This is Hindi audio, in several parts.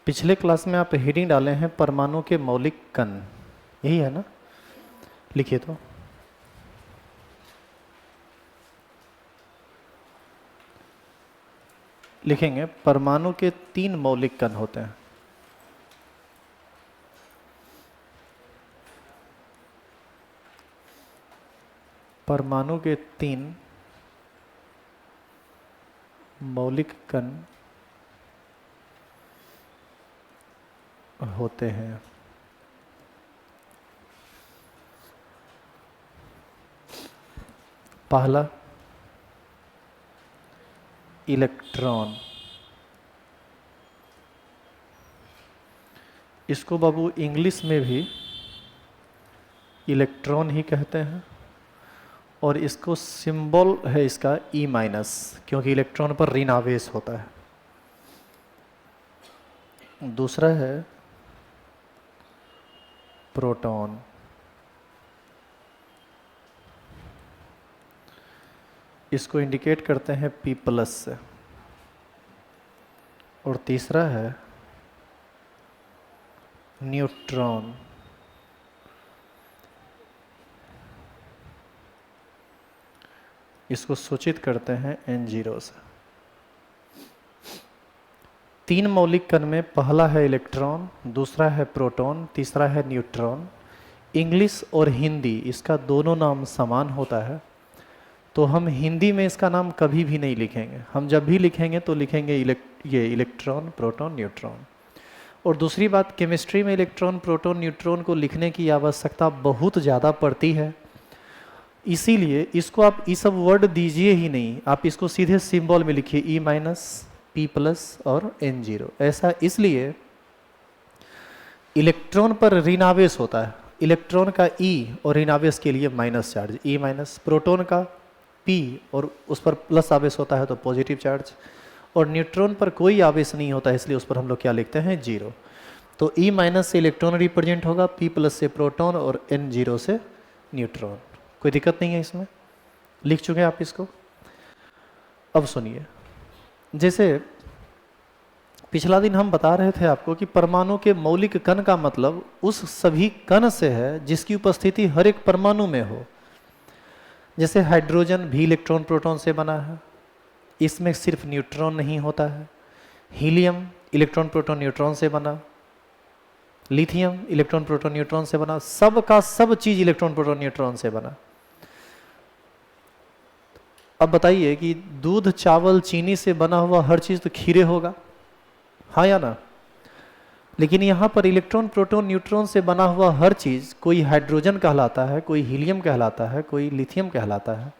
पिछले क्लास में आप हेडिंग डाले हैं परमाणु के मौलिक कण, यही है ना? लिखिए तो। लिखेंगे परमाणु के 3 मौलिक कण होते हैं। परमाणु के 3 मौलिक कण होते हैं। पहला इलेक्ट्रॉन, इसको बाबू इंग्लिश में भी इलेक्ट्रॉन ही कहते हैं और इसको सिंबल है इसका E-, क्योंकि इलेक्ट्रॉन पर ऋण आवेश होता है। दूसरा है प्रोटॉन, इसको इंडिकेट करते हैं P+ से। और तीसरा है न्यूट्रॉन, इसको सूचित करते हैं N0 से। 3 मौलिक कण में पहला है इलेक्ट्रॉन, दूसरा है प्रोटॉन, तीसरा है न्यूट्रॉन। इंग्लिश और हिंदी इसका दोनों नाम समान होता है, तो हम हिंदी में इसका नाम कभी भी नहीं लिखेंगे। हम जब भी लिखेंगे तो लिखेंगे ये इलेक्ट्रॉन, प्रोटॉन, न्यूट्रॉन। और दूसरी बात, केमिस्ट्री में इलेक्ट्रॉन, प्रोटॉन, न्यूट्रॉन को लिखने की आवश्यकता बहुत ज़्यादा पड़ती है, इसीलिए इसको आप ये सब वर्ड दीजिए ही नहीं, आप इसको सीधे सिंबल में लिखिए E-, P+ और N0। ऐसा इसलिए इलेक्ट्रॉन पर ऋणावेश होता है, इलेक्ट्रॉन का E और ऋणावेश के लिए माइनस चार्ज E-, प्रोटॉन का P और उस पर प्लस आवेश होता है तो पॉजिटिव चार्ज, और न्यूट्रॉन पर कोई आवेश नहीं होता है इसलिए उस पर हम लोग क्या लिखते हैं, 0। तो E- से इलेक्ट्रॉन रिप्रेजेंट होगा, P+ से प्रोटॉन और N0 से न्यूट्रॉन। कोई दिक्कत नहीं है इसमें, लिख चुके हैं आप इसको। अब सुनिए, जैसे पिछला दिन हम बता रहे थे आपको कि परमाणु के मौलिक कण का मतलब उस सभी कण से है जिसकी उपस्थिति हर एक परमाणु में हो। जैसे हाइड्रोजन भी इलेक्ट्रॉन प्रोटॉन से बना है, इसमें सिर्फ न्यूट्रॉन नहीं होता है। हीलियम इलेक्ट्रॉन प्रोटॉन न्यूट्रॉन से बना, लिथियम इलेक्ट्रॉन प्रोटॉन न्यूट्रॉन से बना, सब का सब चीज इलेक्ट्रॉन प्रोटॉन न्यूट्रॉन से बना। अब बताइए कि दूध, चावल, चीनी से बना हुआ हर चीज तो खीरे होगा, हाँ या ना? लेकिन यहाँ पर इलेक्ट्रॉन प्रोटॉन न्यूट्रॉन से बना हुआ हर चीज, कोई हाइड्रोजन कहलाता है, कोई हीलियम कहलाता है, कोई लिथियम कहलाता है,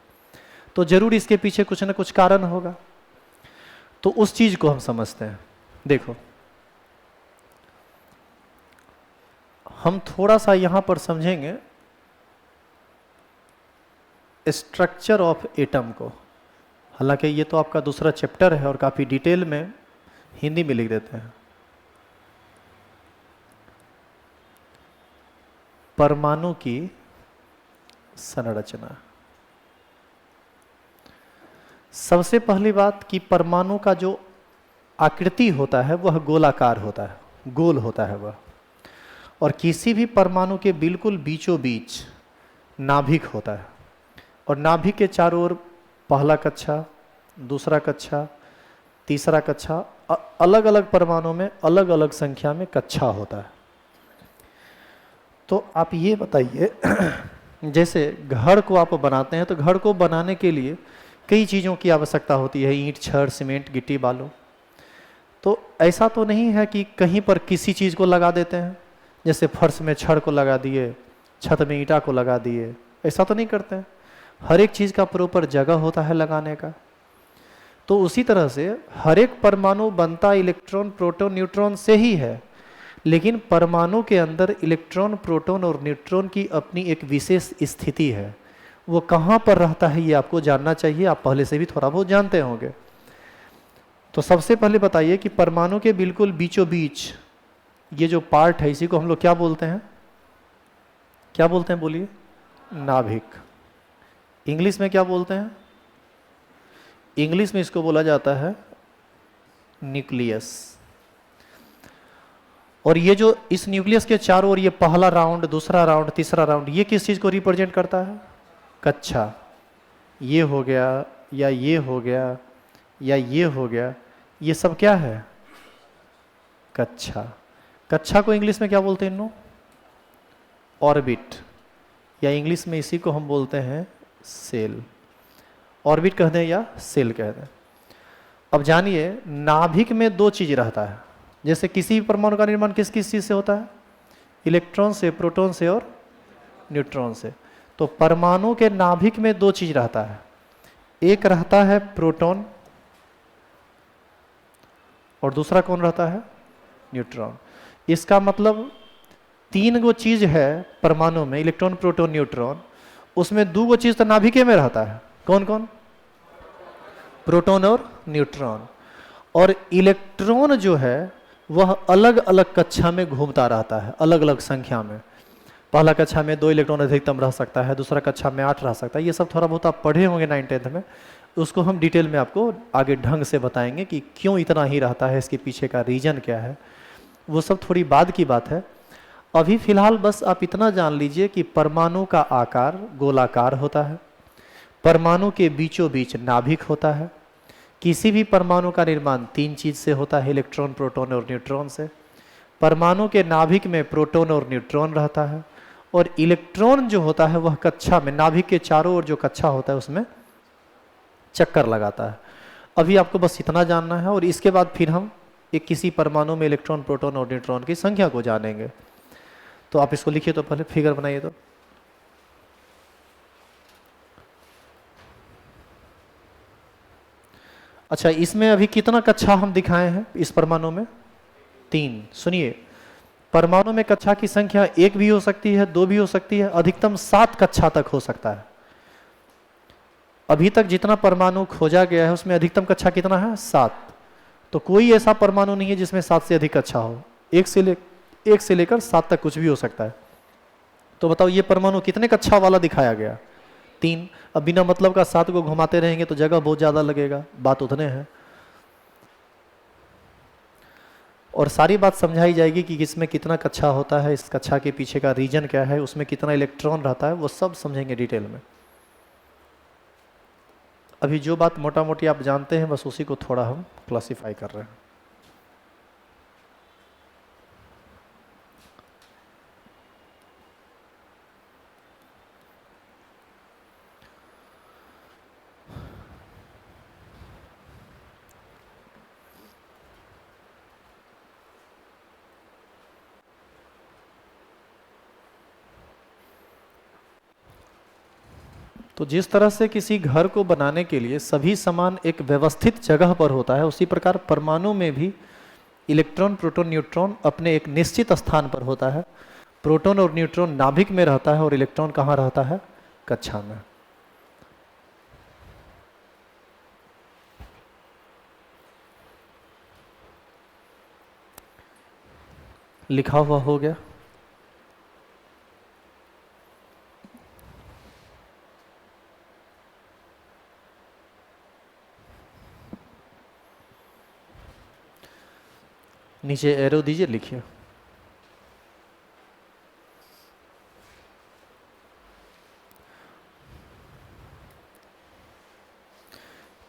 तो जरूर इसके पीछे कुछ ना कुछ कारण होगा। तो उस चीज को हम समझते हैं। देखो, हम थोड़ा सा यहां पर समझेंगे स्ट्रक्चर ऑफ एटम को। हालांकि ये तो आपका दूसरा चैप्टर है और काफी डिटेल में हिंदी में लिख देते हैं। परमाणु की संरचना। सबसे पहली बात कि परमाणु का जो आकृति होता है वह गोलाकार होता है, गोल होता है वह, और किसी भी परमाणु के बिल्कुल बीचों बीच नाभिक होता है, और नाभिक के चारों ओर पहला कक्षा, दूसरा कक्षा, तीसरा कक्षा, अलग अलग परमाणु में अलग अलग संख्या में कक्षा होता है। तो आप ये बताइए, जैसे घर को आप बनाते हैं तो घर को बनाने के लिए कई चीज़ों की आवश्यकता होती है, ईंट, छड़, सीमेंट, गिट्टी, बालू। तो ऐसा तो नहीं है कि कहीं पर किसी चीज़ को लगा देते हैं, जैसे फर्श में छड़ को लगा दिए, छत में ईंटा को लगा दिए, ऐसा तो नहीं करते हैं। हर एक चीज़ का प्रॉपर जगह होता है लगाने का। तो उसी तरह से हर एक परमाणु बनता इलेक्ट्रॉन, प्रोटॉन, न्यूट्रॉन से ही है, लेकिन परमाणु के अंदर इलेक्ट्रॉन, प्रोटॉन और न्यूट्रॉन की अपनी एक विशेष स्थिति है। वो कहाँ पर रहता है ये आपको जानना चाहिए, आप पहले से भी थोड़ा बहुत जानते होंगे। तो सबसे पहले बताइए कि परमाणु के बिल्कुल बीचों बीच ये जो पार्ट है, इसी को हम लोग क्या बोलते हैं? क्या बोलते हैं बोलिए? नाभिक। इंग्लिश में क्या बोलते हैं? इंग्लिश में इसको बोला जाता है न्यूक्लियस। और ये जो इस न्यूक्लियस के चारों ओर ये पहला राउंड, दूसरा राउंड, तीसरा राउंड, ये किस चीज को रिप्रेजेंट करता है? कक्षा। ये हो गया, या ये हो गया, या ये हो गया, ये सब क्या है? कक्षा। कक्षा को इंग्लिश में क्या बोलते हैं? इन्हों ऑर्बिट, या इंग्लिश में इसी को हम बोलते हैं सेल। ऑर्बिट कहते हैं या सेल कहते हैं। अब जानिए, नाभिक में दो चीज रहता है। जैसे किसी भी परमाणु का निर्माण किस किस चीज से होता है? इलेक्ट्रॉन से, प्रोटॉन से और न्यूट्रॉन से। तो परमाणु के नाभिक में दो चीज रहता है, एक रहता है प्रोटॉन और दूसरा कौन रहता है? न्यूट्रॉन। इसका मतलब तीन गो चीज है परमाणु में, इलेक्ट्रॉन, प्रोटॉन, न्यूट्रॉन। उसमें दो गो चीज तो नाभिक में रहता है। कौन कौन? प्रोटॉन और न्यूट्रॉन। और इलेक्ट्रॉन जो है वह अलग अलग कक्षा में घूमता रहता है, अलग अलग संख्या में। पहला कक्षा में 2 इलेक्ट्रॉन अधिकतम रह सकता है, दूसरा कक्षा में 8 रह सकता है। ये सब थोड़ा बहुत आप पढ़े होंगे 9th-10th में, उसको हम डिटेल में आपको आगे ढंग से बताएंगे कि क्यों इतना ही रहता है, इसके पीछे का रीजन क्या है, वो सब थोड़ी बाद की बात है। अभी फिलहाल बस आप इतना जान लीजिए कि परमाणु का आकार गोलाकार होता है, परमाणु के बीचों बीच नाभिक होता है। किसी भी परमाणु का निर्माण 3 चीज से होता है, इलेक्ट्रॉन, प्रोटॉन और न्यूट्रॉन से। परमाणु के नाभिक में प्रोटॉन और न्यूट्रॉन रहता है, और इलेक्ट्रॉन जो होता है वह कक्षा में, नाभिक के चारों ओर जो कक्षा होता है उसमें चक्कर लगाता है। अभी आपको बस इतना जानना है, और इसके बाद फिर हम एक किसी परमाणु में इलेक्ट्रॉन, प्रोटॉन और न्यूट्रॉन की संख्या को जानेंगे। तो आप इसको लिखिए, तो पहले फिगर बनाइए। तो अच्छा, इसमें अभी कितना कक्षा हम दिखाए हैं इस परमाणु में? 3। सुनिए, परमाणु में कक्षा की संख्या 1 भी हो सकती है, 2 भी हो सकती है, अधिकतम 7 कक्षा तक हो सकता है। अभी तक जितना परमाणु खोजा गया है उसमें अधिकतम कक्षा कितना है? 7। तो कोई ऐसा परमाणु नहीं है जिसमें 7 से अधिक कक्षा हो। 1 से लेकर 7 तक कुछ भी हो सकता है। तो बताओ, ये परमाणु कितने कक्षा वाला दिखाया गया? 3। अब बिना मतलब का 7 को घुमाते रहेंगे तो जगह बहुत ज्यादा लगेगा, बात उतने हैं। और सारी बात समझाई जाएगी कि इसमें कितना कक्षा होता है, इस कक्षा के पीछे का रीजन क्या है, उसमें कितना इलेक्ट्रॉन रहता है, वो सब समझेंगे डिटेल में। अभी जो बात मोटा मोटी आप जानते हैं बस उसी को थोड़ा हम क्लासिफाई कर रहे हैं। तो जिस तरह से किसी घर को बनाने के लिए सभी सामान एक व्यवस्थित जगह पर होता है, उसी प्रकार परमाणु में भी इलेक्ट्रॉन, प्रोटॉन, न्यूट्रॉन अपने एक निश्चित स्थान पर होता है। प्रोटॉन और न्यूट्रॉन नाभिक में रहता है और इलेक्ट्रॉन कहाँ रहता है? कक्षा में। लिखा हुआ हो गया? नीचे एरो दीजिए, लिखिए।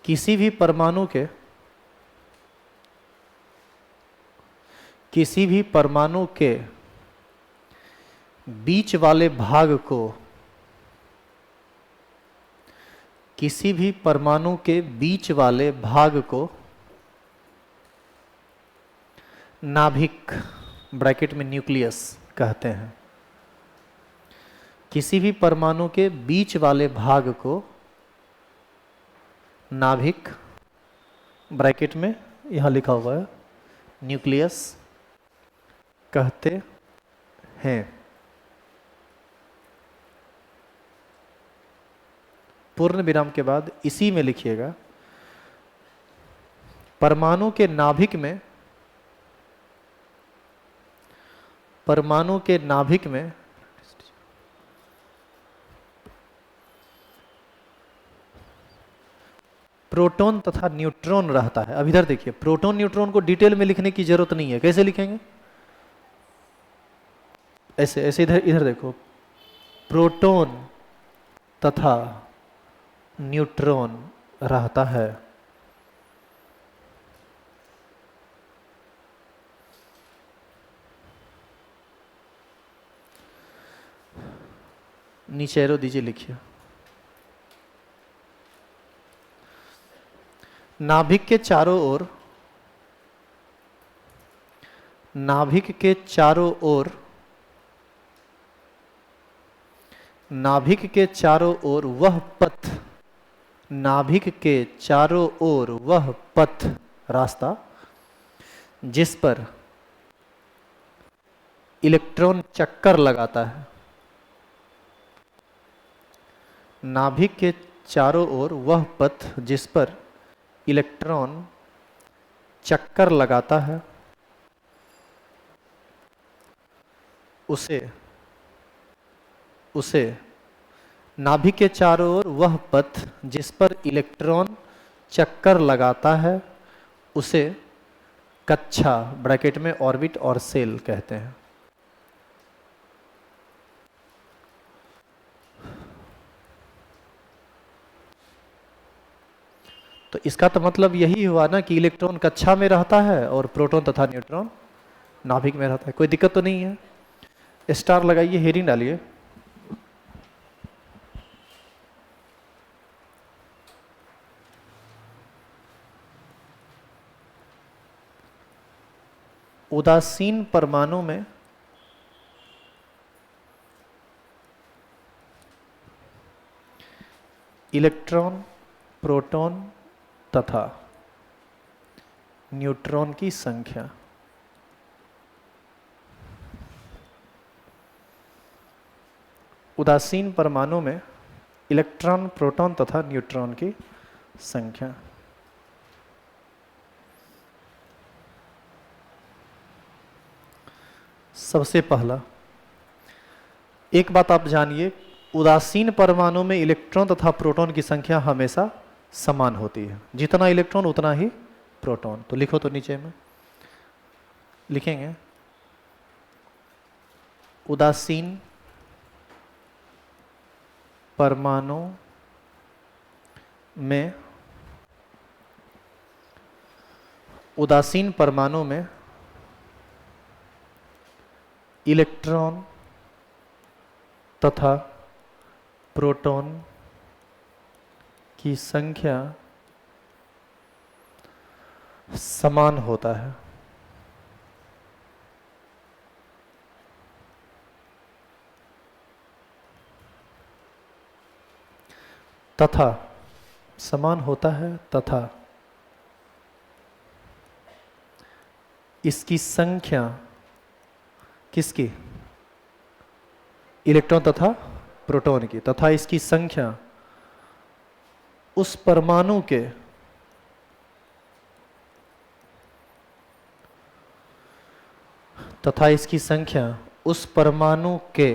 किसी भी परमाणु के बीच वाले भाग को, किसी भी परमाणु के बीच वाले भाग को नाभिक, ब्रैकेट में न्यूक्लियस कहते हैं। किसी भी परमाणु के बीच वाले भाग को नाभिक, ब्रैकेट में यहां लिखा हुआ है न्यूक्लियस कहते हैं। पूर्ण विराम के बाद इसी में लिखिएगा, परमाणु के नाभिक में प्रोटॉन तथा न्यूट्रॉन रहता है। अब इधर देखिए, प्रोटॉन न्यूट्रॉन को डिटेल में लिखने की जरूरत नहीं है। कैसे लिखेंगे? ऐसे ऐसे इधर इधर देखो, प्रोटॉन तथा न्यूट्रॉन रहता है। नीचे एरो दीजिए, लिखिए नाभिक के चारों ओर, नाभिक के चारों ओर, नाभिक के चारों ओर वह पथ, नाभिक के चारों ओर वह पथ रास्ता जिस पर इलेक्ट्रॉन चक्कर लगाता है, नाभिक के चारों ओर वह पथ जिस पर इलेक्ट्रॉन चक्कर लगाता है, उसे नाभिक के चारों ओर वह पथ जिस पर इलेक्ट्रॉन चक्कर लगाता है, उसे कक्षा ब्रैकेट में ऑर्बिट और सेल कहते हैं। तो इसका तो मतलब यही हुआ ना कि इलेक्ट्रॉन कक्षा में रहता है और प्रोटॉन तथा न्यूट्रॉन नाभिक में रहता है। कोई दिक्कत तो नहीं है? स्टार लगाइए, हेडिंग डालिए। उदासीन परमाणु में इलेक्ट्रॉन, प्रोटॉन तथा न्यूट्रॉन की संख्या उदासीन परमाणु में इलेक्ट्रॉन, प्रोटॉन तथा न्यूट्रॉन की संख्या। सबसे पहला एक बात आप जानिए, उदासीन परमाणु में इलेक्ट्रॉन तथा प्रोटॉन की संख्या हमेशा समान होती है। जितना इलेक्ट्रॉन उतना ही प्रोटॉन। तो लिखो तो नीचे में लिखेंगे, उदासीन परमाणु में, उदासीन परमाणु में इलेक्ट्रॉन तथा प्रोटॉन की संख्या समान होता है। तथा समान होता है तथा इसकी संख्या, किसकी? इलेक्ट्रॉन तथा प्रोटॉन की। तथा इसकी संख्या उस परमाणु के तथा इसकी संख्या उस परमाणु के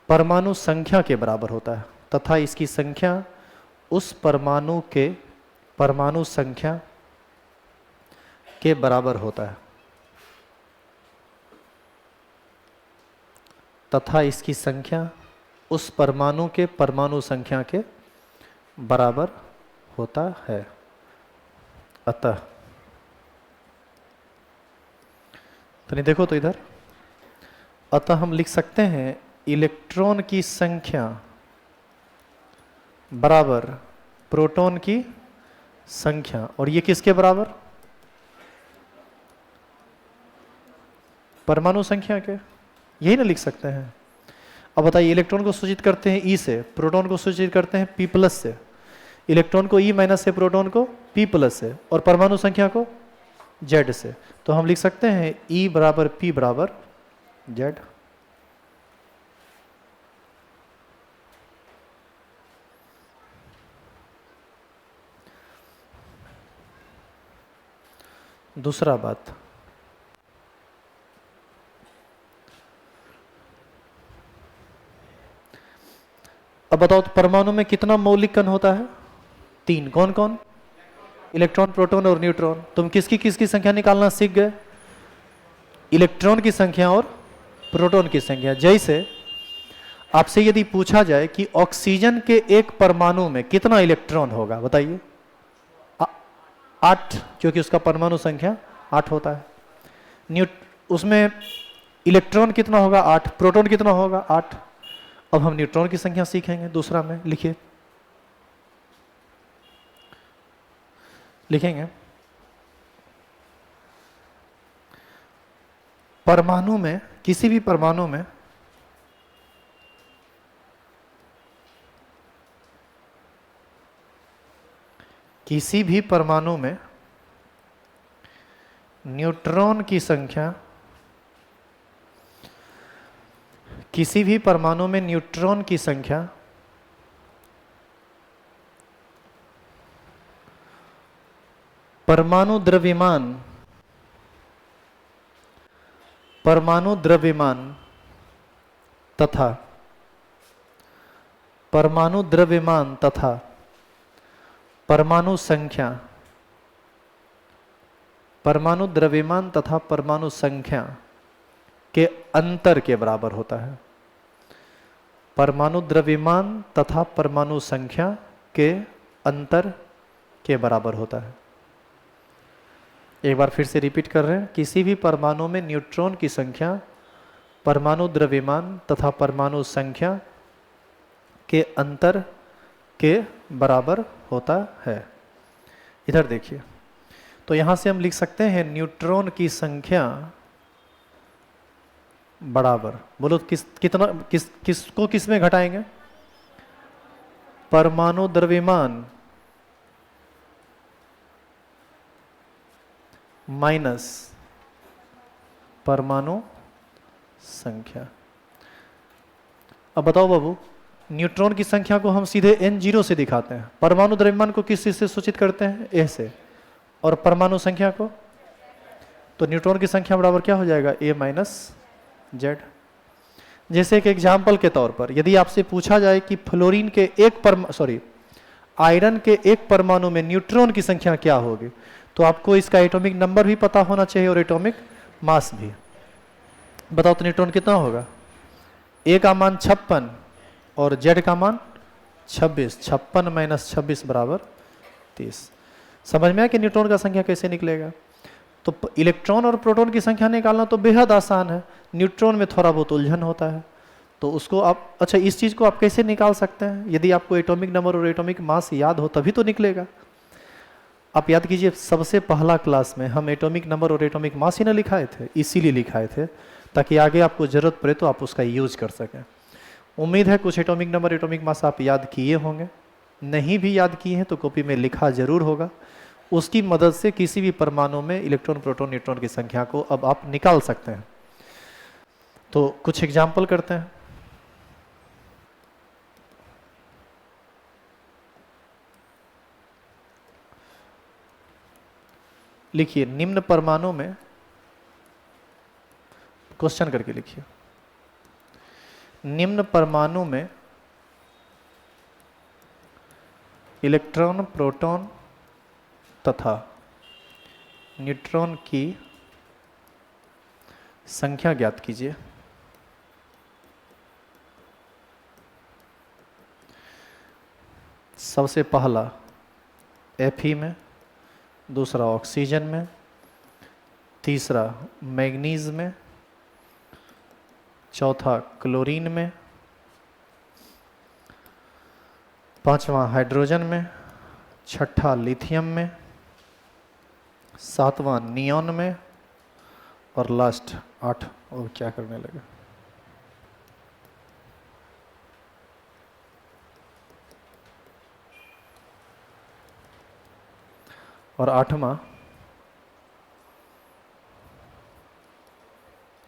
परमाणु संख्या के बराबर होता है। तथा इसकी संख्या उस परमाणु के परमाणु संख्या के बराबर होता है। तथा इसकी संख्या उस परमाणु के परमाणु संख्या के बराबर होता है। अतः तो नहीं, देखो तो इधर, अतः हम लिख सकते हैं इलेक्ट्रॉन की संख्या बराबर प्रोटॉन की संख्या। और ये किसके बराबर? परमाणु संख्या के। यही ना लिख सकते हैं। अब बताइए, इलेक्ट्रॉन को सूचित करते हैं ई से, प्रोटॉन को सूचित करते हैं पी प्लस से, इलेक्ट्रॉन को ई माइनस से, प्रोटॉन को पी प्लस से, और परमाणु संख्या को जेड से। तो हम लिख सकते हैं ई बराबर पी बराबर जेड। दूसरा बात, अब बताओ तो परमाणु में कितना मौलिक कण होता है? 3। कौन कौन? इलेक्ट्रॉन, प्रोटॉन और न्यूट्रॉन। तुम किसकी किसकी संख्या निकालना सीख गए? इलेक्ट्रॉन की संख्या और प्रोटॉन की संख्या। जैसे आपसे यदि पूछा जाए कि ऑक्सीजन के एक परमाणु में कितना इलेक्ट्रॉन होगा, बताइए। 8, क्योंकि उसका परमाणु संख्या 8 होता है। उसमें इलेक्ट्रॉन कितना होगा? 8। प्रोटॉन कितना होगा? 8। अब हम न्यूट्रॉन की संख्या सीखेंगे। दूसरा में लिखिए, लिखेंगे परमाणु में, किसी भी परमाणु में न्यूट्रॉन की संख्या, किसी भी परमाणु में न्यूट्रॉन की संख्या परमाणु द्रव्यमान तथा परमाणु संख्या के अंतर के बराबर होता है। परमाणु द्रव्यमान तथा परमाणु संख्या के अंतर के बराबर होता है। एक बार फिर से रिपीट कर रहे हैं, किसी भी परमाणु में न्यूट्रॉन की संख्या परमाणु द्रव्यमान तथा परमाणु संख्या के अंतर के बराबर होता है। इधर देखिए, तो यहां से हम लिख सकते हैं न्यूट्रॉन की संख्या बराबर, बोलो किसको किस में घटाएंगे? परमाणु द्रव्यमान माइनस परमाणु संख्या। अब बताओ बाबू, न्यूट्रॉन की संख्या को हम सीधे n0 से दिखाते हैं, परमाणु द्रव्यमान को किस चीज से सूचित करते हैं? a से, और परमाणु संख्या को, तो न्यूट्रॉन की संख्या बराबर क्या हो जाएगा? a minus Z. जैसे एक एग्जाम्पल के तौर पर यदि आपसे पूछा जाए कि फ्लोरीन के आयरन के एक परमाणु में न्यूट्रॉन की संख्या क्या होगी, तो आपको इसका एटॉमिक नंबर भी पता होना चाहिए और एटॉमिक मास भी। बताओ तो न्यूट्रॉन कितना होगा? ए का मान 56 और जेड का मान 26। 56 माइनस 26 बराबर 30। समझ में आया कि न्यूट्रॉन का संख्या कैसे निकलेगा? तो इलेक्ट्रॉन और प्रोटॉन की संख्या निकालना तो बेहद आसान है। न्यूट्रॉन में थोड़ा बहुत उलझन होता है, तो उसको आप, अच्छा इस चीज़ को आप कैसे निकाल सकते हैं? यदि आपको एटॉमिक नंबर और एटॉमिक मास याद हो तभी तो निकलेगा। आप याद कीजिए, सबसे पहला क्लास में हम एटॉमिक नंबर और एटॉमिक मास ही ना लिखाए थे, इसीलिए लिखाए थे ताकि आगे आपको ज़रूरत पड़े तो आप उसका यूज कर सकें। उम्मीद है कुछ एटॉमिक नंबर एटॉमिक मास आप याद किए होंगे, नहीं भी याद किए हैं तो कॉपी में लिखा जरूर होगा। उसकी मदद से किसी भी परमाणु में इलेक्ट्रॉन प्रोटॉन न्यूट्रॉन की संख्या को अब आप निकाल सकते हैं। तो कुछ एग्जाम्पल करते हैं। लिखिए, निम्न परमाणु में, क्वेश्चन करके लिखिए, निम्न परमाणु में इलेक्ट्रॉन प्रोटॉन तथा न्यूट्रॉन की संख्या ज्ञात कीजिए। सबसे पहला Fe में, दूसरा ऑक्सीजन में, तीसरा मैग्नीज में, चौथा क्लोरीन में, पांचवा हाइड्रोजन में, छठा लिथियम में, सातवां नियॉन में, और लास्ट 8। और क्या करने लगे? और 8वां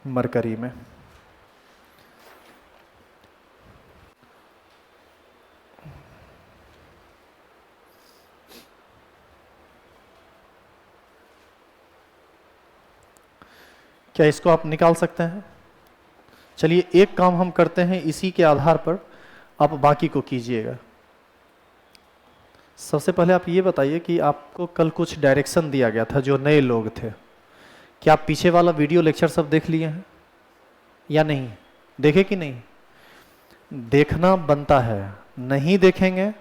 मरकरी में। क्या इसको आप निकाल सकते हैं? चलिए एक काम हम करते हैं, इसी के आधार पर आप बाकी को कीजिएगा। सबसे पहले आप ये बताइए कि आपको कल कुछ डायरेक्शन दिया गया था जो नए लोग थे, क्या आप पीछे वाला वीडियो लेक्चर सब देख लिए हैं? या नहीं? देखे कि नहीं? देखना बनता है, नहीं देखेंगे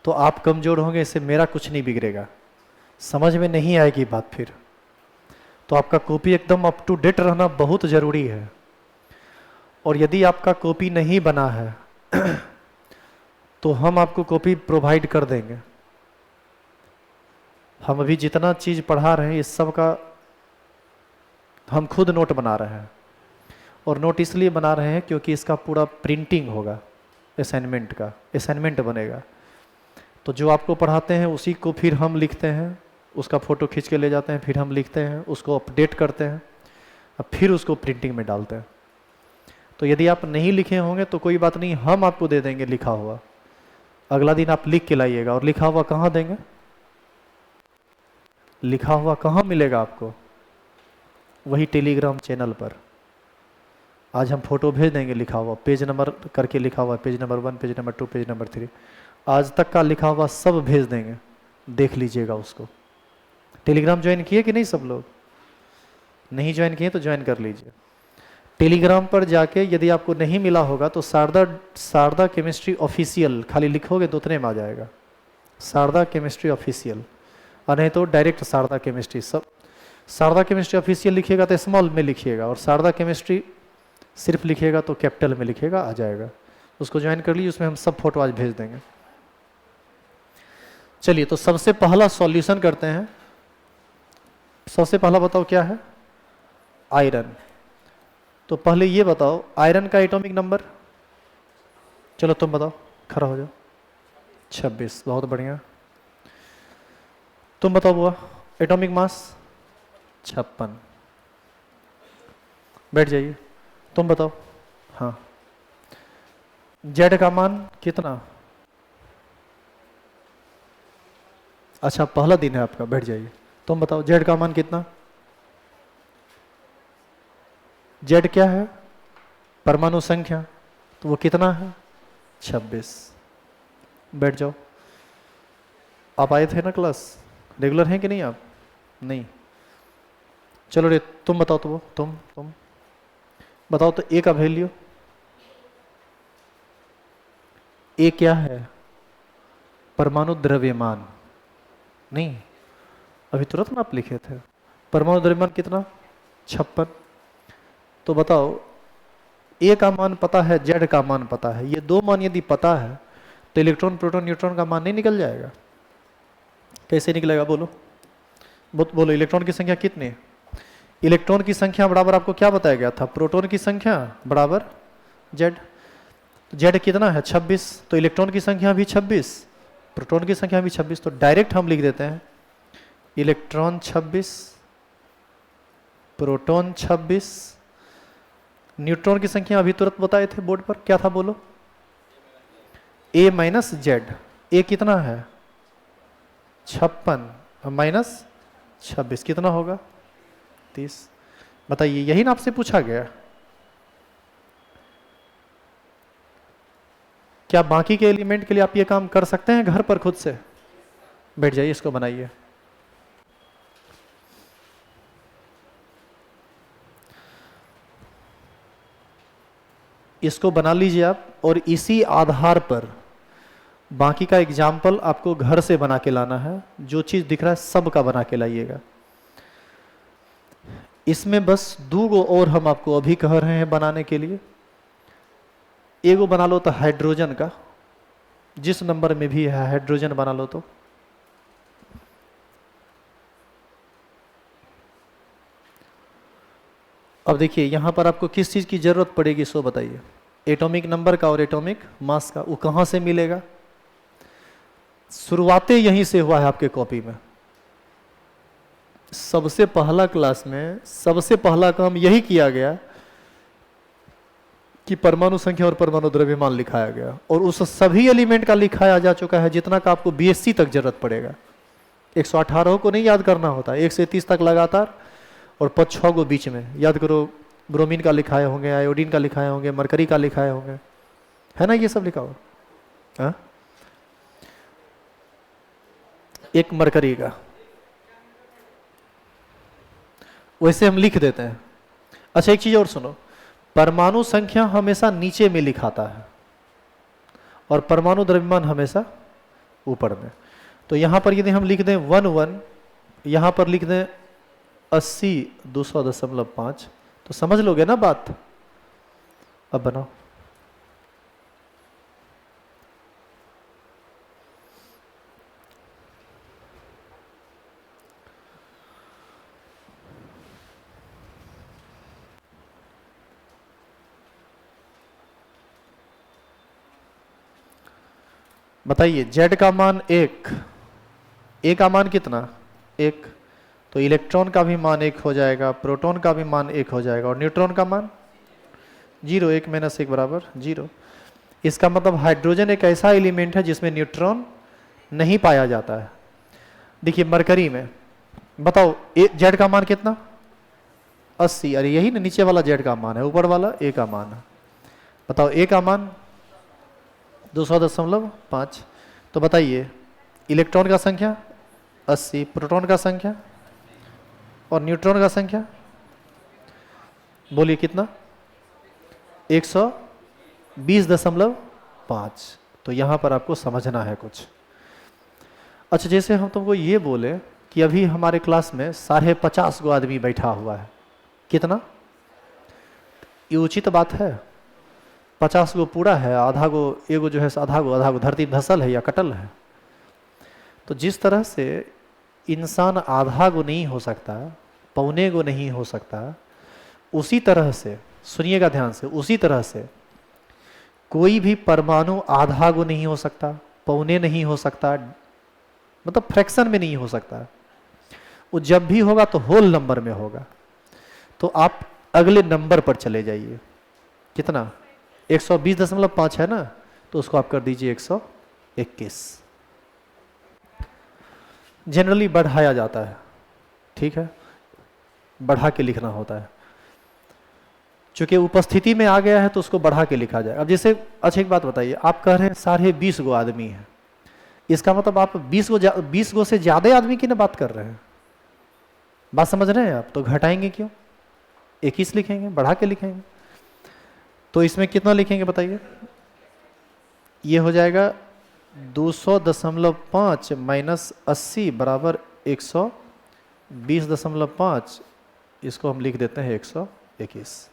तो आप कमजोर होंगे, इससे मेरा कुछ नहीं बिगड़ेगा। समझ में नहीं आएगी बात फिर। तो आपका कॉपी एकदम अप टू डेट रहना बहुत ज़रूरी है। और यदि आपका कॉपी नहीं बना है तो हम आपको कॉपी प्रोवाइड कर देंगे। हम अभी जितना चीज़ पढ़ा रहे हैं इस सब का हम खुद नोट बना रहे हैं, और नोट इसलिए बना रहे हैं क्योंकि इसका पूरा प्रिंटिंग होगा, असाइनमेंट का असाइनमेंट बनेगा। तो जो आपको पढ़ाते हैं उसी को फिर हम लिखते हैं, उसका फ़ोटो खींच के ले जाते हैं, फिर हम लिखते हैं, उसको अपडेट करते हैं, अब फिर उसको प्रिंटिंग में डालते हैं। तो यदि आप नहीं लिखे होंगे तो कोई बात नहीं, हम आपको दे देंगे लिखा हुआ। अगला दिन आप लिख के लाइएगा। और लिखा हुआ कहाँ देंगे? लिखा हुआ कहाँ मिलेगा आपको? वही टेलीग्राम चैनल पर। आज हम फोटो भेज देंगे लिखा हुआ, पेज नंबर करके लिखा हुआ, page number 1, page number 2, page number 3, आज तक का लिखा हुआ सब भेज देंगे, देख लीजिएगा उसको। टेलीग्राम ज्वाइन किए कि नहीं सब लोग? नहीं ज्वाइन किए तो ज्वाइन कर लीजिए। टेलीग्राम पर जाके यदि आपको नहीं मिला होगा तो शारदा केमिस्ट्री ऑफिशियल खाली लिखोगे तो उतने में आ जाएगा, शारदा केमिस्ट्री ऑफिशियल। और नहीं तो डायरेक्ट शारदा केमिस्ट्री, सब शारदा केमिस्ट्री ऑफिशियल लिखिएगा तो स्मॉल में लिखिएगा, और शारदा केमिस्ट्री सिर्फ लिखिएगा तो कैपिटल में लिखिएगा, आ जाएगा। उसको ज्वाइन कर लीजिए, उसमें हम सब फोटो आज भेज देंगे। चलिए, तो सबसे पहला सॉल्यूशन करते हैं। सबसे पहला बताओ क्या है? आयरन। तो पहले ये बताओ आयरन का एटॉमिक नंबर। चलो तुम बताओ, खड़ा हो जाओ। 26, बहुत बढ़िया। तुम बताओ बुआ, एटॉमिक मास 56। बैठ जाइए। तुम बताओ। हाँ, जेड का मान कितना? अच्छा, पहला दिन है आपका, बैठ जाइए। तुम बताओ जेड का मान कितना? जेड क्या है? परमाणु संख्या, तो वो कितना है? 26। बैठ जाओ। आप आए थे ना क्लास, रेगुलर हैं कि नहीं आप? नहीं। चलो रे, तुम बताओ। तो वो तुम बताओ तो ए का वैल्यू। ए क्या है? परमाणु द्रव्यमान। नहीं, अभी तुरंत ना आप लिखे थे। परमाणु द्रव्यमान कितना? 56। तो बताओ, ए का मान पता है, जेड का मान पता है, ये दो मान यदि पता है तो इलेक्ट्रॉन, प्रोटॉन, न्यूट्रॉन का मान नहीं निकल जाएगा? कैसे निकलेगा? बोलो बोलो। इलेक्ट्रॉन की संख्या कितनी है? इलेक्ट्रॉन की संख्या बराबर आपको क्या बताया गया था? प्रोटॉन की संख्या बराबर जेड। जेड कितना है? 26। तो इलेक्ट्रॉन की संख्या भी 26, प्रोटॉन की संख्या भी 26। तो डायरेक्ट हम लिख देते हैं इलेक्ट्रॉन 26, प्रोटॉन 26, न्यूट्रॉन की संख्या अभी तुरंत बताए थे बोर्ड पर, क्या था बोलो? ए माइनस जेड। ए कितना है? 56 माइनस 26 कितना होगा? 30। बताइए, यही ना आपसे पूछा गया। क्या बाकी के एलिमेंट के लिए आप ये काम कर सकते हैं घर पर खुद से? बैठ जाइए, इसको बनाइए। इसको बना लीजिए आप, और इसी आधार पर बाकी का एग्जाम्पल आपको घर से बना के लाना है। जो चीज दिख रहा है सब का बना के लाइएगा। इसमें बस 2 गो और हम आपको अभी कह रहे हैं बनाने के लिए। एगो बना लो तो हाइड्रोजन का, जिस नंबर में भी है हाइड्रोजन बना लो। तो अब देखिए, यहां पर आपको किस चीज की जरूरत पड़ेगी सो बताइए? एटॉमिक नंबर का और एटॉमिक मास का। वो कहां से मिलेगा? शुरुआतें यहीं से हुआ है आपके कॉपी में। सबसे पहला क्लास में सबसे पहला काम यही किया गया कि परमाणु संख्या और परमाणु द्रव्यमान लिखाया गया, और उस सभी एलिमेंट का लिखाया जा चुका है जितना का आपको बीएससी तक जरूरत पड़ेगा। 118 को नहीं याद करना होता, 1 से 30 तक लगातार, और 5-6 को बीच में याद करो। ब्रोमीन का लिखाए होंगे, आयोडीन का लिखाए होंगे, मरकरी का लिखाए होंगे, है ना? ये सब लिखा हो। हाँ, एक मरकरी का वैसे हम लिख देते हैं। अच्छा, एक चीज और सुनो, परमाणु संख्या हमेशा नीचे में लिखाता है और परमाणु द्रव्यमान हमेशा ऊपर में। तो यहां पर यदि हम लिख दें 1 यहां पर लिख दें 80 200.5, तो समझ लोगे ना बात। अब बनाओ। बताइए जेड का मान 1, ए का मान कितना 1, तो इलेक्ट्रॉन का भी मान 1 हो जाएगा, प्रोटॉन का भी मान 1 हो जाएगा, और न्यूट्रॉन का मान 0, 1 - 1 बराबर 0। इसका मतलब हाइड्रोजन एक ऐसा एलिमेंट है जिसमें न्यूट्रॉन नहीं पाया जाता है। देखिए मरकरी में बताओ जेड का मान कितना 80, अरे यही ना नीचे वाला जेड का मान है, ऊपर वाला ए का मान है। बताओ ए का मान 200.5। तो बताइए इलेक्ट्रॉन का संख्या 80, प्रोटॉन का संख्या और न्यूट्रॉन का संख्या बोलिए कितना 120.5। तो यहां पर आपको समझना है कुछ। अच्छा जैसे हम तुमको ये बोले कि अभी हमारे क्लास में 50 गो आदमी बैठा हुआ है, कितना ये उचित बात है? 50 गो पूरा है, आधा गो एगो जो है आधा गो धरती धसल है या कटल है। तो जिस तरह से इंसान आधा गो नहीं हो सकता, पौने गो नहीं हो सकता, उसी तरह से सुनिएगा ध्यान से, उसी तरह से कोई भी परमाणु आधा गो नहीं हो सकता, पौने नहीं हो सकता, मतलब फ्रैक्शन में नहीं हो सकता। वो जब भी होगा तो होल नंबर में होगा। तो आप अगले नंबर पर चले जाइए, कितना 120.5 है ना, तो उसको आप कर दीजिए 121। जनरली बढ़ाया जाता है, ठीक है, बढ़ा के लिखना होता है। चूंकि उपस्थिति में आ गया है तो उसको बढ़ा के लिखा जाए। अब जैसे अच्छा एक बात बताइए, आप कह रहे हैं 20.5 गो आदमी है, इसका मतलब आप 20 गो से ज्यादा आदमी की ना बात कर रहे हैं। बात समझ रहे हैं आप? तो घटाएंगे क्यों, 21 लिखेंगे, बढ़ा के लिखेंगे। तो इसमें कितना लिखेंगे बताइए, ये हो जाएगा 200.5 माइनस 80 बराबर 120.5। इसको हम लिख देते हैं 121।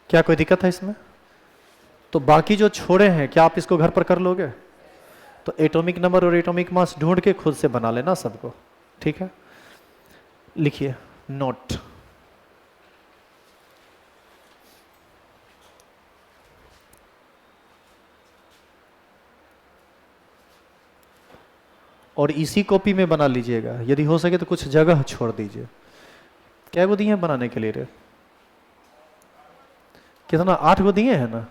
क्या कोई दिक्कत है इसमें? तो बाकी जो छोड़े हैं क्या आप इसको घर पर कर लोगे? तो एटॉमिक नंबर और एटॉमिक मास ढूंढ के खुद से बना लेना सबको, ठीक है। लिखिए नोट। और इसी कॉपी में बना लीजिएगा, यदि हो सके तो कुछ जगह छोड़ दीजिए। क्या गो दिए हैं बनाने के लिए रे? कितना 8 गो दिए हैं ना,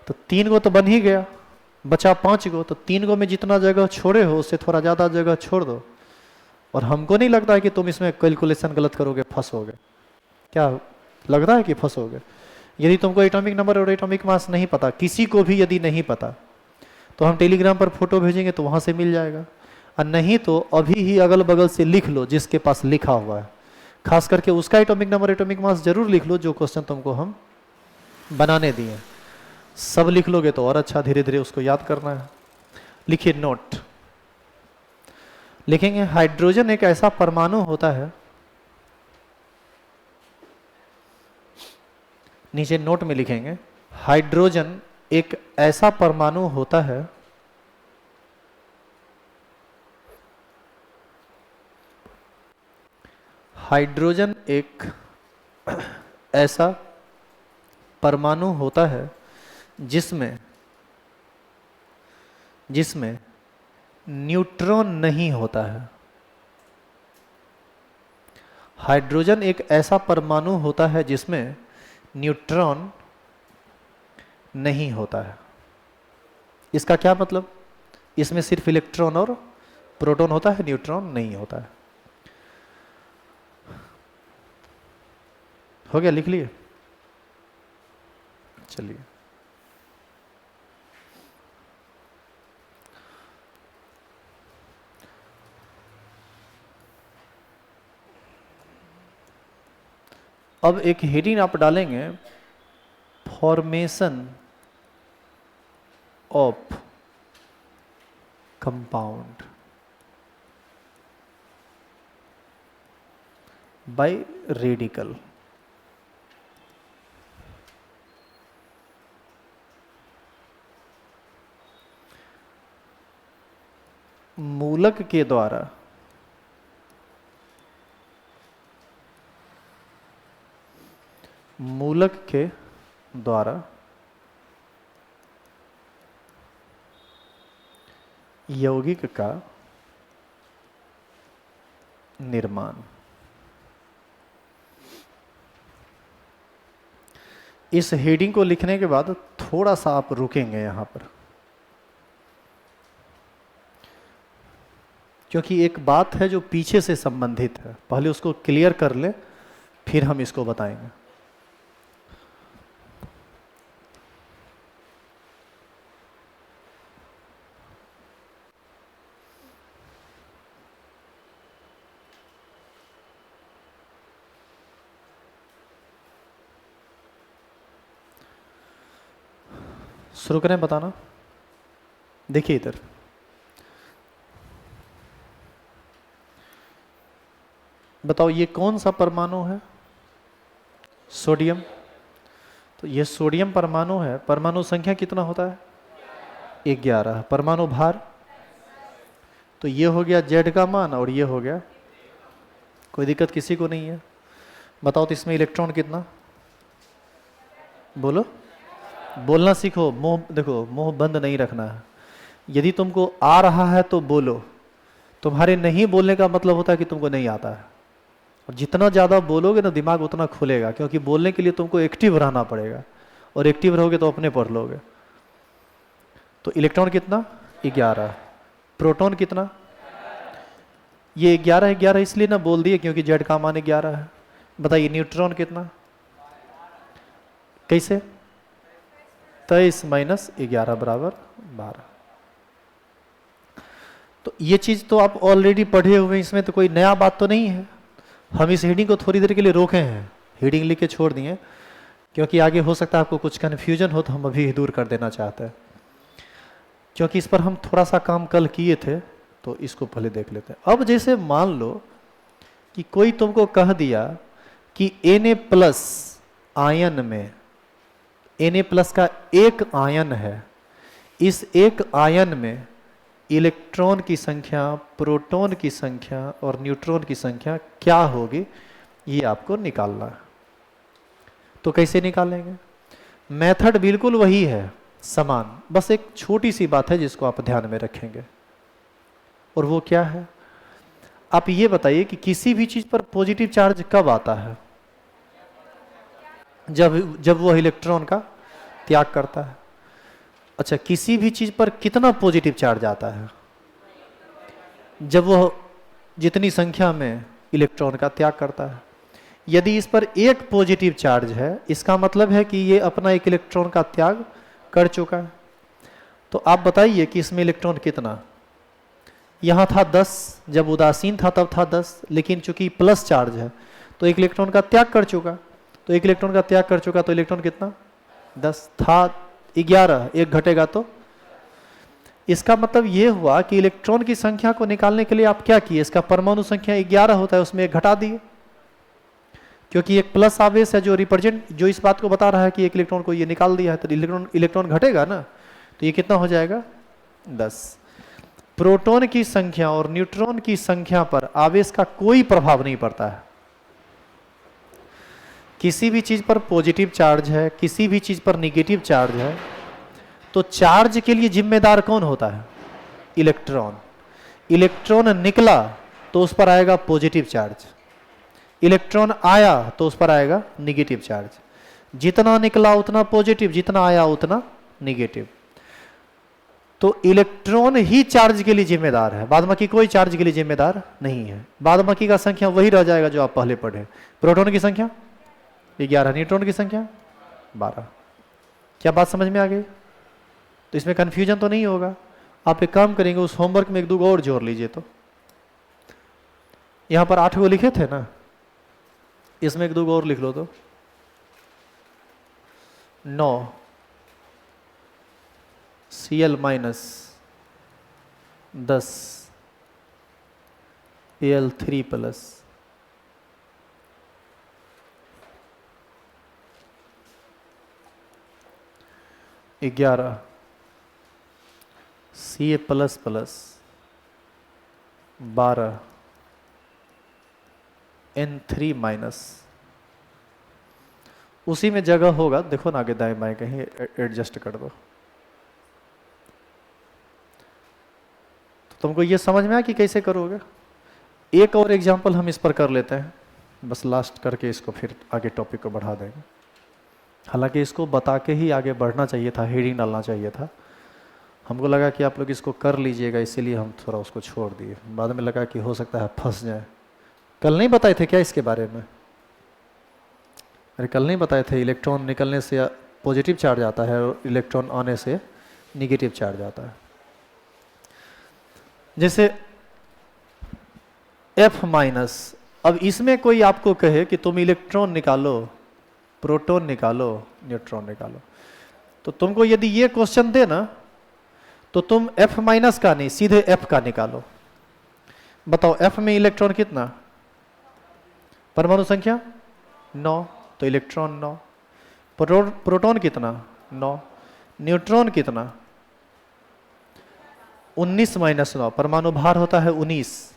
तो 3 गो तो बन ही गया, बचा 5 गो। तो 3 गो में जितना जगह छोड़े हो उससे थोड़ा ज़्यादा जगह छोड़ दो। और हमको नहीं लगता है कि तुम इसमें कैलकुलेशन गलत करोगे, फंसोगे। क्या लगता है कि फंसोगे? यदि तुमको एटॉमिक नंबर और एटॉमिक मास नहीं पता, किसी को भी यदि नहीं पता, तो हम टेलीग्राम पर फोटो भेजेंगे तो वहाँ से मिल जाएगा। और नहीं तो अभी ही अगल बगल से लिख लो जिसके पास लिखा हुआ है, खास करके उसका एटॉमिक नंबर एटॉमिक मास जरूर लिख लो जो क्वेश्चन तुमको हम बनाने दिए। सब लिख लोगे तो और अच्छा, धीरे धीरे उसको याद करना है। लिखिए नोट। लिखेंगे हाइड्रोजन एक ऐसा परमाणु होता है, नीचे नोट में लिखेंगे हाइड्रोजन एक ऐसा परमाणु होता है हाइड्रोजन एक ऐसा परमाणु होता है जिसमें जिसमें न्यूट्रॉन नहीं होता है। हाइड्रोजन एक ऐसा परमाणु होता है जिसमें न्यूट्रॉन नहीं होता है। इसका क्या मतलब? इसमें सिर्फ इलेक्ट्रॉन और प्रोटॉन होता है, न्यूट्रॉन नहीं होता है। हो गया, लिख लिए? चलिए अब एक हेडिंग आप डालेंगे, formation of compound bye radical. मूलक के द्वारा यौगिक का निर्माण। इस हेडिंग को लिखने के बाद थोड़ा सा आप रुकेंगे यहां पर, क्योंकि एक बात है जो पीछे से संबंधित है, पहले उसको क्लियर कर ले फिर हम इसको बताएंगे। शुरू करें बताना। देखिए इधर, बताओ ये कौन सा परमाणु है? सोडियम। तो ये सोडियम परमाणु है, परमाणु संख्या कितना होता है? 11। परमाणु भार, तो ये हो गया Z का मान और ये हो गया, कोई दिक्कत किसी को नहीं है। बताओ तो इसमें इलेक्ट्रॉन कितना? बोलो, बोलना सीखो, मुंह देखो, मुंह बंद नहीं रखना है। यदि तुमको आ रहा है तो बोलो, तुम्हारे नहीं बोलने का मतलब होता है कि तुमको नहीं आता है। और जितना ज़्यादा बोलोगे ना दिमाग उतना खुलेगा, क्योंकि बोलने के लिए तुमको एक्टिव रहना पड़ेगा, और एक्टिव रहोगे तो अपने पढ़ लोगे। तो इलेक्ट्रॉन कितना? 11। प्रोटॉन कितना? ये 11 इसलिए ना बोल दिए क्योंकि Z का मान 11 है। बताइए न्यूट्रॉन कितना? कैसे? 23 माइनस 11 बराबर 12। तो ये चीज तो आप ऑलरेडी पढ़े हुए, इसमें तो कोई नया बात तो नहीं है। हम इस हेडिंग को थोड़ी देर के लिए रोके हैं, हेडिंग लिख के छोड़ दिए, क्योंकि आगे हो सकता है आपको कुछ कन्फ्यूजन हो, तो हम अभी दूर कर देना चाहते हैं। क्योंकि इस पर हम थोड़ा सा काम कल किए थे, तो इसको पहले देख लेते हैं। अब जैसे मान लो कि कोई तुमको कह दिया कि Na+ आयन में, Na+ का एक आयन है, इस एक आयन में इलेक्ट्रॉन की संख्या, प्रोटॉन की संख्या और न्यूट्रॉन की संख्या क्या होगी, ये आपको निकालना है। तो कैसे निकालेंगे? मेथड बिल्कुल वही है, समान, बस एक छोटी सी बात है जिसको आप ध्यान में रखेंगे, और वो क्या है? आप ये बताइए कि किसी भी चीज पर पॉजिटिव चार्ज कब आता है? जब वह इलेक्ट्रॉन का त्याग करता है। अच्छा, किसी भी चीज पर कितना पॉजिटिव चार्ज आता है? जब वह जितनी संख्या में इलेक्ट्रॉन का त्याग करता है। यदि इस पर एक पॉजिटिव चार्ज है, इसका मतलब है कि ये अपना एक इलेक्ट्रॉन का त्याग कर चुका है। तो आप बताइए कि इसमें इलेक्ट्रॉन कितना? यहां था 10, जब उदासीन था तब था 10, लेकिन चूंकि प्लस चार्ज है तो एक इलेक्ट्रॉन का त्याग कर चुका। तो एक इलेक्ट्रॉन का त्याग कर चुका, तो इलेक्ट्रॉन कितना? 10 था 11, एक घटेगा तो। इसका मतलब यह हुआ कि इलेक्ट्रॉन की संख्या को निकालने के लिए आप क्या किए? इसका परमाणु संख्या 11 होता है, उसमें एक घटा दिए, क्योंकि एक प्लस आवेश है जो जो इस बात को बता रहा है कि एक इलेक्ट्रॉन को ये निकाल दिया है, तो इलेक्ट्रॉन घटेगा ना, तो ये कितना हो जाएगा? 10। प्रोटॉन की संख्या और न्यूट्रॉन की संख्या पर आवेश का कोई प्रभाव नहीं पड़ता है। किसी भी चीज पर पॉजिटिव चार्ज है, किसी भी चीज पर निगेटिव चार्ज है, तो चार्ज के लिए जिम्मेदार कौन होता है? इलेक्ट्रॉन। इलेक्ट्रॉन निकला तो उस पर आएगा पॉजिटिव चार्ज, इलेक्ट्रॉन आया तो उस पर आएगा निगेटिव चार्ज। जितना निकला उतना पॉजिटिव, जितना आया उतना निगेटिव। तो इलेक्ट्रॉन ही चार्ज के लिए जिम्मेदार है, बाद बाकी कोई चार्ज के लिए जिम्मेदार नहीं है। बाद बाकी का संख्या वही रह जाएगा जो आप पहले पढ़े। प्रोटॉन की संख्या 11, न्यूट्रॉन की संख्या 12। क्या बात समझ में आ गई? तो इसमें कंफ्यूजन तो नहीं होगा। आप एक काम करेंगे, उस होमवर्क में 1-2 और जोड़ लीजिए। तो यहां पर 8 गो लिखे थे ना, इसमें एक दो और लिख लो तो 9 Cl minus 10 Al3 plus 11 Ca plus plus 12 N3 minus, उसी में जगह होगा, देखो ना आगे दाएं बाएं कहीं एडजस्ट कर दो। तो तुमको ये समझ में आया कि कैसे करोगे। एक और एग्जांपल हम इस पर कर लेते हैं, बस लास्ट करके इसको फिर आगे टॉपिक को बढ़ा देंगे। हालांकि इसको बता के ही आगे बढ़ना चाहिए था, हेडिंग डालना चाहिए था। हमको लगा कि आप लोग इसको कर लीजिएगा, इसीलिए हम थोड़ा उसको छोड़ दिए। बाद में लगा कि हो सकता है फंस जाए। कल नहीं बताए थे क्या इसके बारे में? अरे कल नहीं बताए थे, इलेक्ट्रॉन निकलने से पॉजिटिव चार्ज आता है और इलेक्ट्रॉन आने से निगेटिव चार्ज आता है। जैसे F माइनस, अब इसमें कोई आपको कहे कि तुम इलेक्ट्रॉन निकालो, प्रोटॉन निकालो, न्यूट्रॉन निकालो, तो तुमको यदि ये क्वेश्चन दे ना, तो तुम F माइनस का नहीं, सीधे F का निकालो। बताओ F में इलेक्ट्रॉन कितना? परमाणु संख्या 9, तो इलेक्ट्रॉन 9। प्रोटॉन कितना? 9। न्यूट्रॉन कितना? 19 माइनस 9, परमाणु भार होता है 19,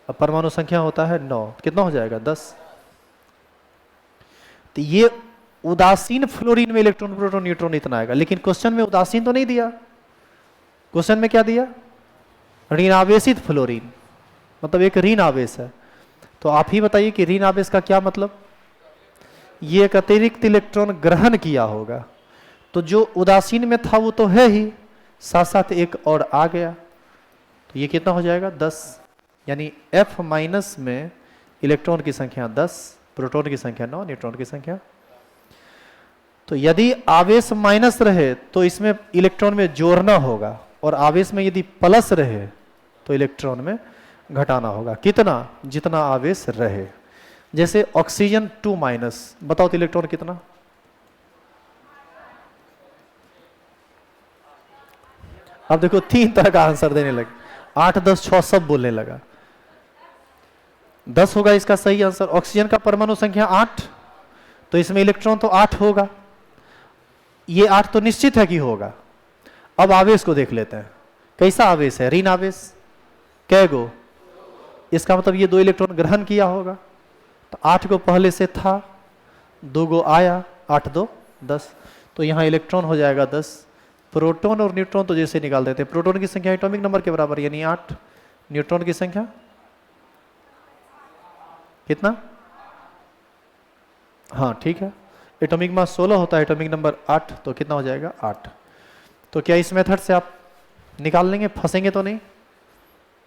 अब परमाणु संख्या होता है 9, कितना हो जाएगा? 10। तो ये उदासीन फ्लोरीन में इलेक्ट्रॉन प्रोटॉन न्यूट्रॉन इतना आएगा, लेकिन क्वेश्चन में उदासीन तो नहीं दिया। क्वेश्चन में क्या दिया? ऋण आवेशित फ्लोरीन, मतलब एक ऋण आवेश है। तो आप ही बताइए कि ऋण आवेश का क्या मतलब? ये एक अतिरिक्त इलेक्ट्रॉन ग्रहण किया होगा। तो जो उदासीन में था वो तो है ही, साथ साथ एक और आ गया, तो ये कितना हो जाएगा? 10। यानी F माइनस में इलेक्ट्रॉन की संख्या 10, प्रोटॉन की संख्या 9, न्यूट्रॉन की संख्या। तो यदि आवेश माइनस रहे तो इसमें इलेक्ट्रॉन में जोड़ना होगा, और आवेश में यदि प्लस रहे तो इलेक्ट्रॉन में घटाना होगा। कितना? जितना आवेश रहे। जैसे ऑक्सीजन 2 माइनस, बताओ तो इलेक्ट्रॉन कितना? अब देखो 3 तरह का आंसर देने लगे, 8, 10, 6 सब बोलने लगा। 10 होगा इसका सही आंसर। ऑक्सीजन का परमाणु संख्या 8, तो इसमें इलेक्ट्रॉन तो 8 होगा, ये 8 तो निश्चित है कि होगा। अब आवेश को देख लेते हैं, कैसा आवेश है? ऋण आवेश। कै गो? इसका मतलब ये 2 इलेक्ट्रॉन ग्रहण किया होगा, तो 8 को पहले से था, 2 गो आया, 8 2 10, तो यहाँ इलेक्ट्रॉन हो जाएगा 10। प्रोटॉन और न्यूट्रॉन तो जैसे निकाल देते हैं, प्रोटॉन की संख्या एटॉमिक नंबर के बराबर यानी 8, न्यूट्रॉन की संख्या कितना? हाँ ठीक है, एटॉमिक मास 16 होता है, एटॉमिक नंबर 8, तो कितना हो जाएगा? 8। तो क्या इस मेथड से आप निकाल लेंगे? फंसेंगे तो नहीं?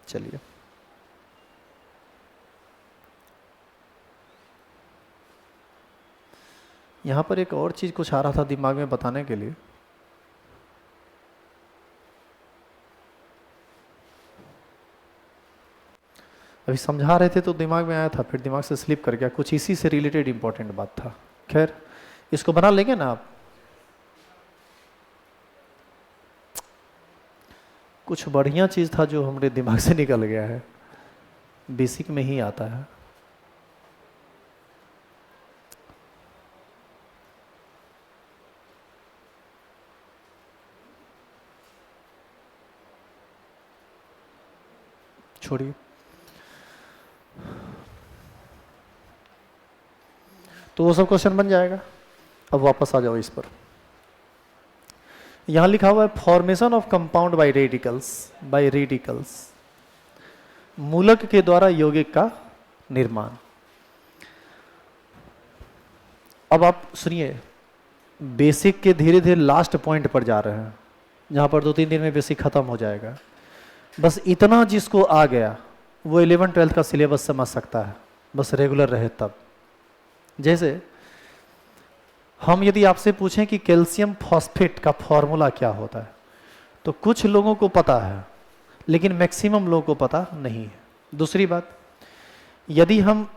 चलिए, यहां पर एक और चीज कुछ आ रहा था दिमाग में बताने के लिए। अभी समझा रहे थे तो दिमाग में आया था, फिर दिमाग से स्लिप कर गया, कुछ इसी से रिलेटेड इंपॉर्टेंट बात था। खैर, इसको बना लेंगे ना आप? कुछ बढ़िया चीज था जो हमारे दिमाग से निकल गया है, बेसिक में ही आता है। छोड़िए, तो वो सब क्वेश्चन बन जाएगा। अब वापस आ जाओ इस पर। यहां लिखा हुआ है formation of compound bye radicals, मूलक के द्वारा यौगिक का निर्माण। अब आप सुनिए, बेसिक के धीरे धीरे लास्ट पॉइंट पर जा रहे हैं, जहां पर 2-3 दिन में बेसिक खत्म हो जाएगा। बस इतना जिसको आ गया वो 11th-12th का सिलेबस समझ सकता है, बस रेगुलर रहे तब। जैसे हम यदि आपसे पूछें कि कैल्शियम फॉस्फेट का फॉर्मूला क्या होता है, तो कुछ लोगों को पता है, लेकिन मैक्सिमम लोगों को पता नहीं है। दूसरी बात, यदि हम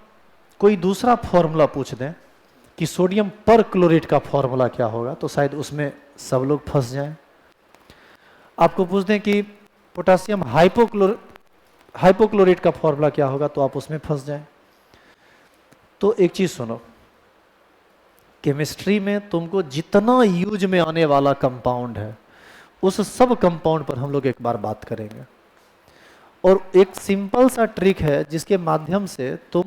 कोई दूसरा फॉर्मूला पूछ दें कि सोडियम पर क्लोरेट का फॉर्मूला क्या होगा, तो शायद उसमें सब लोग फंस जाएं। आपको पूछ दें कि पोटासियम हाइपोक्लोरेट का फॉर्मूला क्या होगा, तो आप उसमें फंस जाएं। तो एक चीज सुनो, केमिस्ट्री में तुमको जितना यूज में आने वाला कंपाउंड है उस सब कंपाउंड पर हम लोग एक बार बात करेंगे। और एक सिंपल सा ट्रिक है जिसके माध्यम से तुम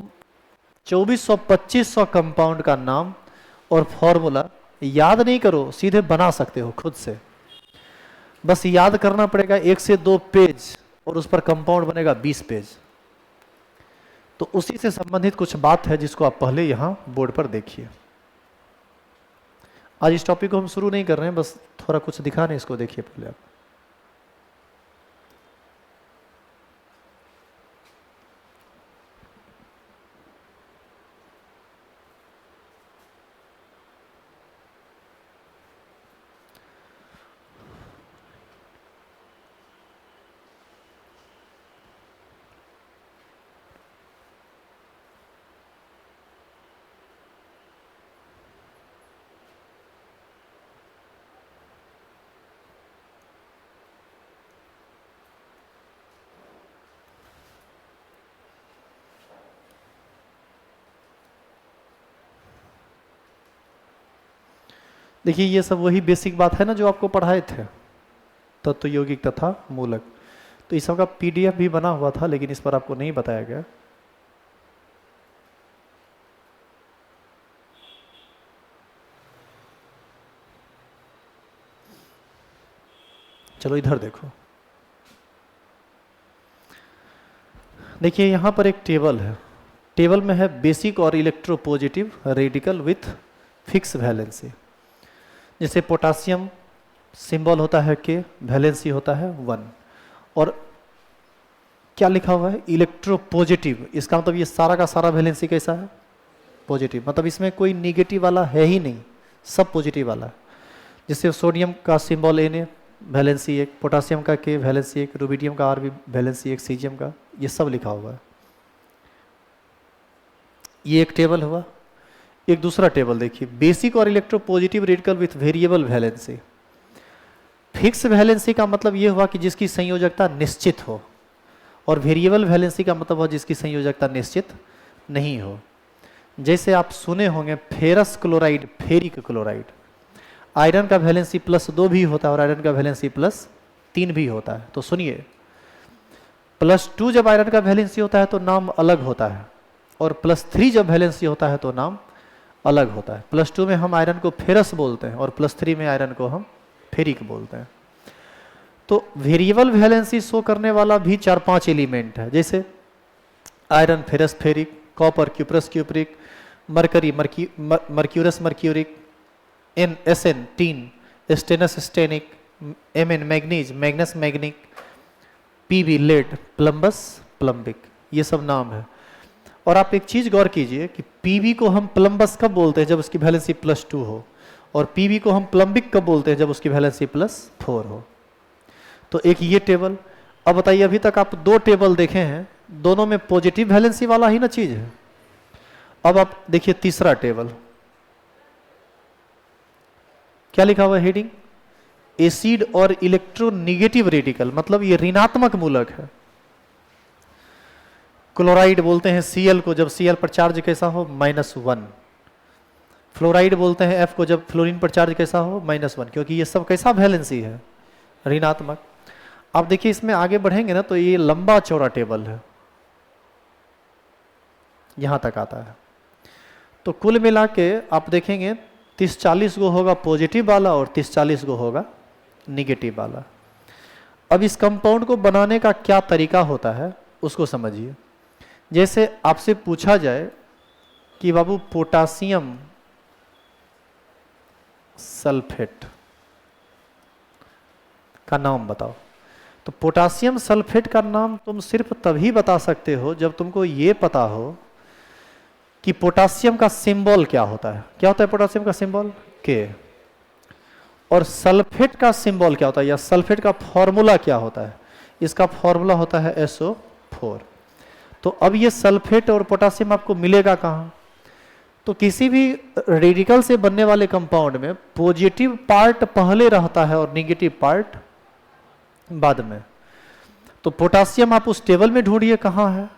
2400-2500 कंपाउंड का नाम और फॉर्मूला याद नहीं करो, सीधे बना सकते हो खुद से। बस याद करना पड़ेगा 1 से 2 पेज और उस पर कंपाउंड बनेगा 20 पेज। तो उसी से संबंधित कुछ बात है जिसको आप पहले यहां बोर्ड पर देखिए। आज इस टॉपिक को हम शुरू नहीं कर रहे हैं, बस थोड़ा कुछ दिखा रहे हैं, इसको देखिए पहले आप। देखिए ये सब वही बेसिक बात है ना जो आपको पढ़ाए थे, तत्व यौगिक तथा मूलक। तो इस सब का पीडीएफ भी बना हुआ था, लेकिन इस पर आपको नहीं बताया गया। चलो इधर देखो, देखिए यहां पर एक टेबल है। टेबल में है बेसिक और electropositive radical with fix valency. जैसे पोटासियम सिंबल होता है के, वैलेंसी होता है 1, और क्या लिखा हुआ है इलेक्ट्रोपॉजिटिव। इसका मतलब ये सारा का सारा वैलेंसी कैसा है, पॉजिटिव। मतलब इसमें कोई निगेटिव वाला है ही नहीं, सब पॉजिटिव वाला है। जैसे सोडियम का सिंबल Na, वैलेंसी 1, पोटासियम का K, वैलेंसी 1, रुबिडियम का R भी वैलेंसी 1, सीजियम का, ये सब लिखा हुआ है। ये एक टेबल हुआ। एक दूसरा टेबल देखिए, बेसिक और electropositive radical with variable valency. Fix valency का मतलब ये हुआ कि जिसकी संयोजकता निश्चित हो, और वेरिएबल वैलेंसी का मतलब हुआ जिसकी संयोजकता निश्चित नहीं हो। जैसे आप सुने होंगे ferrous chloride, ferric chloride. Iron का वैलेंसी +2 भी होता है और आयरन का वैलेंसी +3 भी होता है। तो सुनिए, +2 जब आयरन का वैलेंसी होता है तो नाम अलग होता है, और +3 जब वैलेंसी होता है तो नाम अलग होता है। +2 में हम आयरन को फेरस बोलते हैं और +3 में आयरन को हम फेरिक बोलते हैं। तो वेरिएबल वैलेंसी शो करने वाला भी 4-5 एलिमेंट है, जैसे iron ferrous ferric, copper cuprous cupric, mercury mercurous mercuric, SN tin, stannous stannic, Mn manganese, manganous manganic, Pb lead, plumbous plumbic, ये सब नाम है। और आप एक चीज गौर कीजिए कि Pb को हम प्लम्बस कब बोलते हैं, जब उसकी वैलेंसी +2 हो, और Pb को हम प्लम्बिक कब बोलते हैं, जब उसकी वैलेंसी +4 हो। तो एक ये टेबल। अब बताइए, अभी तक आप 2 टेबल देखे हैं, दोनों में पॉजिटिव वैलेंसी वाला ही ना चीज है। अब आप देखिए तीसरा टेबल, क्या लिखा हुआ है हेडिंग, एसिड और इलेक्ट्रोनेगेटिव रेडिकल, मतलब ये ऋणात्मक मूलक है। क्लोराइड बोलते हैं Cl को जब Cl पर चार्ज कैसा हो, -1। फ्लोराइड बोलते हैं F को जब फ्लोरीन पर चार्ज कैसा हो, -1, क्योंकि ये सब कैसा वैलेंसी है, ऋणात्मक। आप देखिए इसमें आगे बढ़ेंगे ना तो ये लंबा चौड़ा टेबल है, यहां तक आता है। तो कुल मिला के आप देखेंगे 30-40 गो होगा पॉजिटिव वाला और 30-40 गो होगा निगेटिव वाला। अब इस कंपाउंड को बनाने का क्या तरीका होता है उसको समझिए। जैसे आपसे पूछा जाए कि बाबू पोटासियम सल्फेट का नाम बताओ, तो पोटासियम सल्फेट का नाम तुम सिर्फ तभी बता सकते हो जब तुमको ये पता हो कि पोटासियम का सिंबल क्या होता है। क्या होता है पोटासियम का सिंबल, के। और सल्फेट का सिंबल क्या होता है, या सल्फेट का फॉर्मूला क्या होता है। इसका फॉर्मूला होता है SO4। तो अब ये सल्फेट और पोटासियम आपको मिलेगा कहाँ? तो किसी भी रेडिकल से बनने वाले कंपाउंड में पॉजिटिव पार्ट पहले रहता है और नेगेटिव पार्ट बाद में। तो पोटासियम आप उस टेबल में ढूंढिए कहाँ है,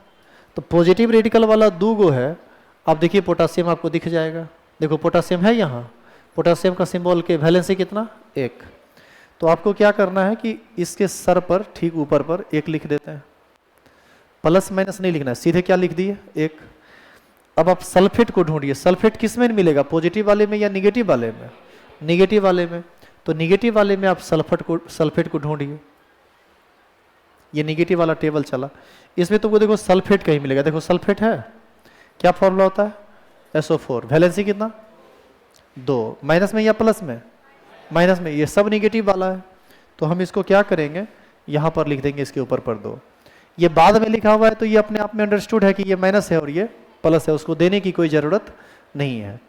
तो पॉजिटिव रेडिकल वाला 2 गो है। आप देखिए पोटासियम आपको दिख जाएगा, देखो पोटासियम है यहाँ, पोटासियम का सिंबल के वैलेंसी कितना 1। तो आपको क्या करना है कि इसके सर पर ठीक ऊपर पर 1 लिख देते हैं, प्लस माइनस नहीं लिखना है, सीधे क्या लिख दिए 1। अब आप सल्फेट को ढूंढिए, सल्फेट किस में मिलेगा, पॉजिटिव वाले में या निगेटिव वाले में? निगेटिव वाले में। तो निगेटिव वाले में आप सल्फेट को ढूंढिए, ये निगेटिव वाला टेबल चला, इसमें तुमको देखो सल्फेट कहीं मिलेगा, देखो सल्फेट है, क्या फॉर्मूला होता है SO4, वैलेंसी कितना 2, माइनस में या प्लस में? माइनस में, ये सब निगेटिव वाला है। तो हम इसको क्या करेंगे, यहाँ पर लिख देंगे इसके ऊपर पर 2। ये बाद में लिखा हुआ है तो ये अपने आप में अंडरस्टूड है कि ये माइनस है और ये प्लस है, उसको देने की कोई ज़रूरत नहीं है।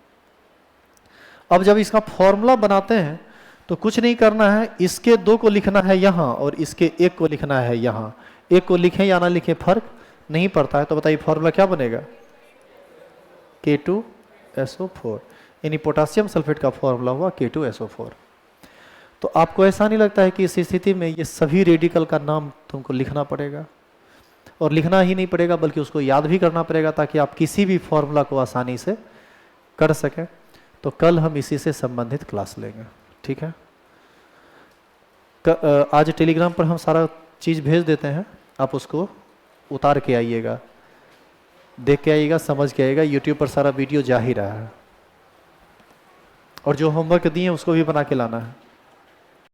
अब जब इसका फॉर्मूला बनाते हैं तो कुछ नहीं करना है, इसके 2 को लिखना है यहाँ और इसके 1 को लिखना है यहाँ। 1 को लिखें या ना लिखें फर्क नहीं पड़ता है। तो बताइए फॉर्मूला क्या बनेगा, K2SO4, यानी पोटासियम सल्फेट का फॉर्मूला हुआ K2SO4। तो आपको ऐसा नहीं लगता है कि इस स्थिति में ये सभी रेडिकल का नाम तुमको लिखना पड़ेगा, और लिखना ही नहीं पड़ेगा बल्कि उसको याद भी करना पड़ेगा ताकि आप किसी भी फॉर्मूला को आसानी से कर सकें। तो कल हम इसी से संबंधित क्लास लेंगे, ठीक है। आज टेलीग्राम पर हम सारा चीज़ भेज देते हैं, आप उसको उतार के आइएगा, देख के आइएगा, समझ के आइएगा। यूट्यूब पर सारा वीडियो जा ही रहा है, और जो होमवर्क दिए उसको भी बना के लाना है।